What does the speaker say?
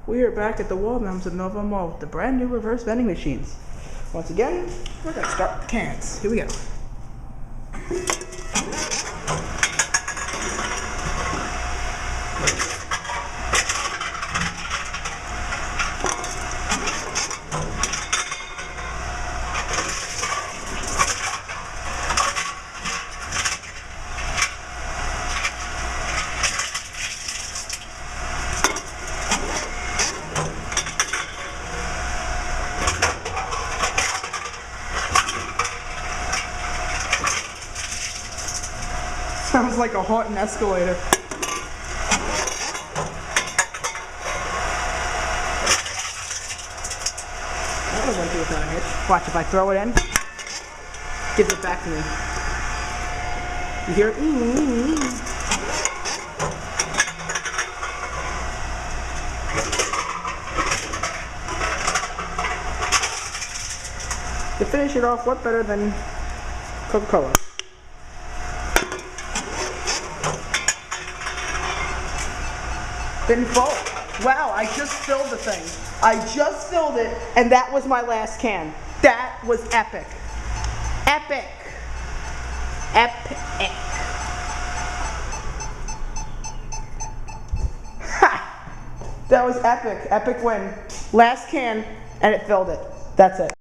We are back at the Waldbaums of Melville Mall with the brand new reverse vending machines. Once again, we're gonna start with the cans. Here we go. Sounds like a haunting escalator. That one went through without a hitch. Watch, if I throw it in, gives it back to me. You hear it? To finish it off, what better than Coca-Cola? Didn't fall. Wow, I just filled the thing. I just filled it, and that was my last can. That was epic. Epic. Epic. Ha! That was epic. Epic win. Last can, and it filled it. That's it.